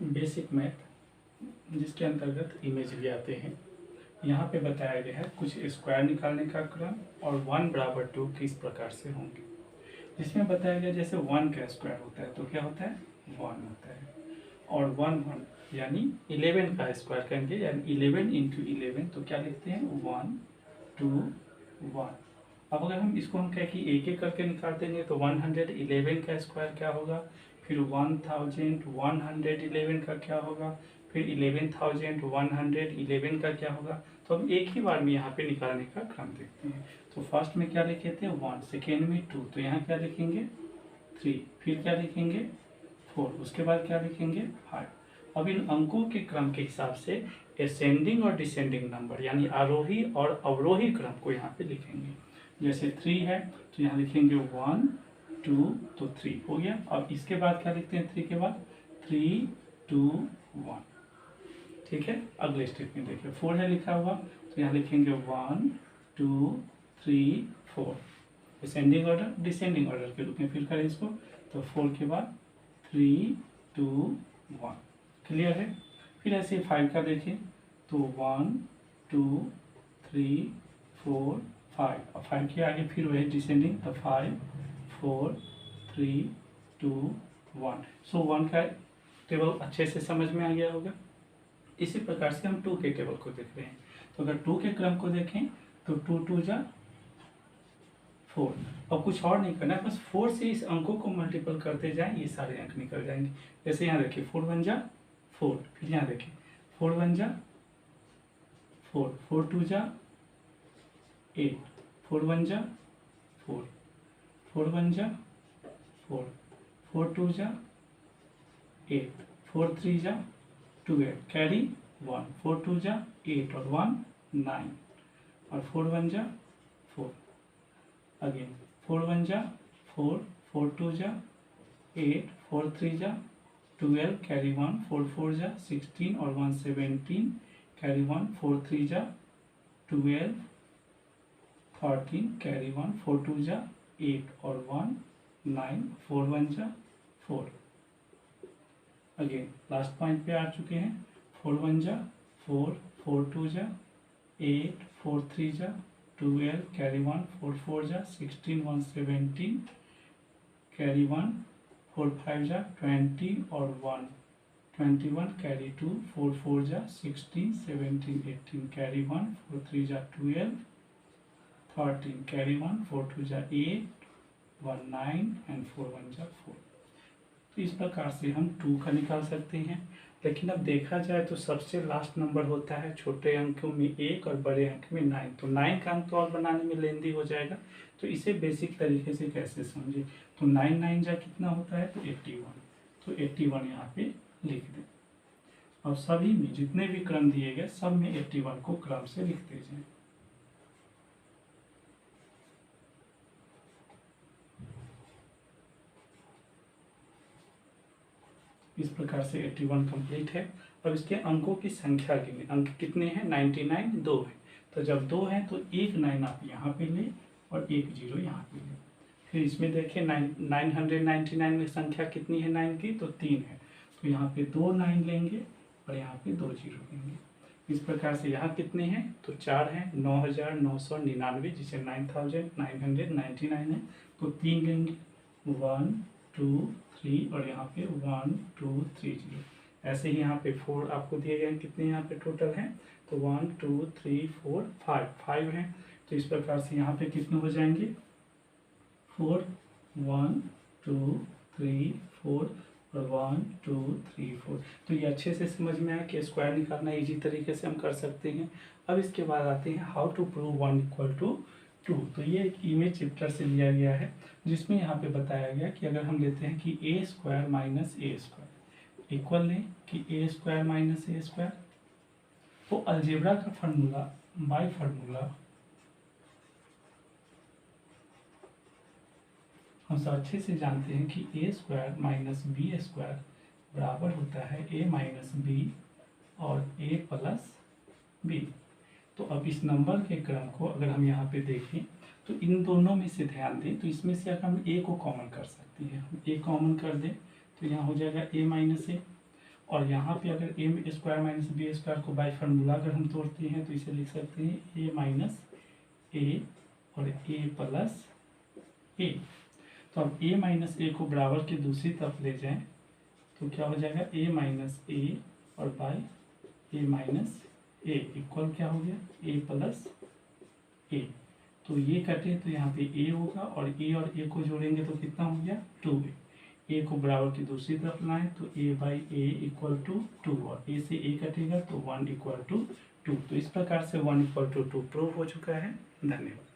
Basic math, जिसके अंतर्गत image भी आते हैं। यहाँ पे बताया गया है कुछ स्क्वायर निकालने का क्रम और 1 बराबर 2 किस प्रकार से होंगे। जिसमें बताया गया जैसे 1 का स्क्वायर होता है तो क्या होता है 1 होता है, और 1 1 यानी 11 का स्क्वायर करेंगे यानी 11 इंटू 11 तो क्या लिखते हैं 1 2 1। अब अगर हम इसको हम कहें कि एक एक करके निकाल देंगे तो 111 का स्क्वायर क्या होगा, फिर 1111 का क्या होगा, फिर 11,111 का क्या होगा। तो हम एक ही बार में यहाँ पे निकालने का क्रम देखते हैं। तो फर्स्ट में क्या लिखे थे 1, सेकेंड में 2, तो यहाँ क्या लिखेंगे 3, फिर क्या लिखेंगे 4, उसके बाद क्या लिखेंगे 5। अब इन अंकों के क्रम के हिसाब से असेंडिंग और डिसेंडिंग नंबर यानी आरोही और अवरोही क्रम को यहाँ पे लिखेंगे। जैसे 3 है तो यहाँ लिखेंगे 1 2 तो 3 हो गया। अब इसके बाद क्या लिखते हैं 3 के बाद 3 2 1, ठीक है। अगले स्टेप में देखिए 4 है लिखा हुआ तो यहाँ लिखेंगे 1 2 3 4, असेंडिंग ऑर्डर डिसेंडिंग ऑर्डर के रूप में फिर करें इसको। तो 4 के बाद 3 2 1, क्लियर है। फिर ऐसे 5 का देखें तो 1 2 3 4 5, अब 5 के आगे फिर वही डिसेंडिंग तो 5 4 3 2 1। सो 1 का टेबल अच्छे से समझ में आ गया होगा। इसी प्रकार से हम 2 के टेबल को देख रहे हैं। तो अगर 2 के क्रम को देखें तो 2 2 जा 4, अब कुछ और नहीं करना है, बस 4 से इस अंकों को मल्टीपल करते जाएं, ये सारे अंक निकल जाएंगे। जैसे यहाँ देखिए 4 1 जा 4, फिर यहाँ देखिए 4 1 जा 4, 4 2 जा 8, 4 1 जा 4, 4 1 जा 4, 4 2 जा 8, 4 3 जा 12, कैरी 1, 4 2 जा 8 और 1 9, और 4 1 जा 4, अगेन 4 1 जा 4, 4 2 जा 8, 4 3 जा 12, कैरी 1, 4 4 जा 16 और 1 17, कैरी 1, 4 3 जा 12 13, कैरी 1, 4 2 जा 8 और 1 9, 4 1 जा 4। अगेन लास्ट पॉइंट पे आ चुके हैं। 4 1 जा 4, 4 2 जा 8, 4 3 जा 12, कैरी 1, 4 4 जा 16 1 17, कैरी 1, 4 5 जा 20 और 1 21, कैरी 2, 4 4 जा 16 17 18, कैरी 1, 4 3 जा 12 13, कैरी 1, 4 2 जा 8 1 9 एंड 4 1 जा 4। तो इस प्रकार से हम 2 का निकाल सकते हैं। लेकिन अब देखा जाए तो सबसे लास्ट नंबर होता है छोटे अंकों में 1 और बड़े अंक में 9, तो 9 का अंक तो और बनाने में लेंदी हो जाएगा। तो इसे बेसिक तरीके से कैसे समझे, तो 9 9 जा कितना होता है तो 81, तो 81 यहाँ पे लिख दें। और सभी में जितने भी क्रम दिए गए सब में 81 को क्रम से लिखते जाएं। इस प्रकार से 81 कंप्लीट है। अब इसके अंकों की संख्या गिने, अंक कितने हैं 99, 2 है। तो जब 2 है तो एक 9 आप यहाँ पे लें और एक 0 यहाँ पे लें। फिर इसमें देखिए 999 में संख्या कितनी है 9 की, तो 3 है। तो यहाँ पे 2 9 लेंगे और यहाँ पे 2 0 लेंगे। इस प्रकार से यहाँ कितने हैं तो 4 हैं, 9999 जिसे 9999 है, तो 3 लेंगे 1 2 3 और यहाँ पे 1 2 3 0। ऐसे ही यहाँ पे 4 आपको दिए गए हैं, कितने यहाँ पे टोटल हैं तो 1 2 3 4 5 हैं। तो इस प्रकार से यहाँ पे कितने हो जाएंगे 4 1 2 3 4 और 1 2 3 4। तो ये अच्छे से समझ में आया कि स्क्वायर निकालना इजी तरीके से हम कर सकते हैं। अब इसके बाद आते हैं हाउ टू प्रूव 1 = 2। तो ये एक इमेज चैप्टर से लिया गया है, जिसमें यहाँ पे बताया गया कि अगर हम लेते हैं कि a² - a² इक्वल लें कि a² - a², तो अलजेब्रा का फार्मूला बाय फार्मूला हम सब अच्छे से जानते हैं कि a² - b² बराबर होता है a - b और a + b। तो अब इस नंबर के क्रम को अगर हम यहाँ पे देखें तो इन दोनों में से ध्यान दें, तो इसमें से अगर हम a को कॉमन कर सकते हैं, हम a कॉमन कर दें तो यहाँ हो जाएगा a - a, और यहाँ पे अगर ए स्क्वायर माइनस बी स्क्वायर को बाई फार्मूला अगर हम तोड़ते हैं तो इसे लिख सकते हैं ए माइनस ए और ए प्लस ए। तो अब ए माइनस ए को बराबर की दूसरी तरफ ले जाएं तो क्या हो जाएगा, ए माइनस ए और by A minus A equal क्या हो गया, ए प्लस ए। तो ये कटे तो यहाँ पे ए होगा और ए को जोड़ेंगे तो कितना हो गया, 2a। ए को बराबर की दूसरी तरफ लाएं तो ए बाई ए इक्वल टू 2 और ए से ए कटेगा तो 1 इक्वल टू 2। तो इस प्रकार से 1 इक्वल टू 2 प्रूव हो चुका है। धन्यवाद।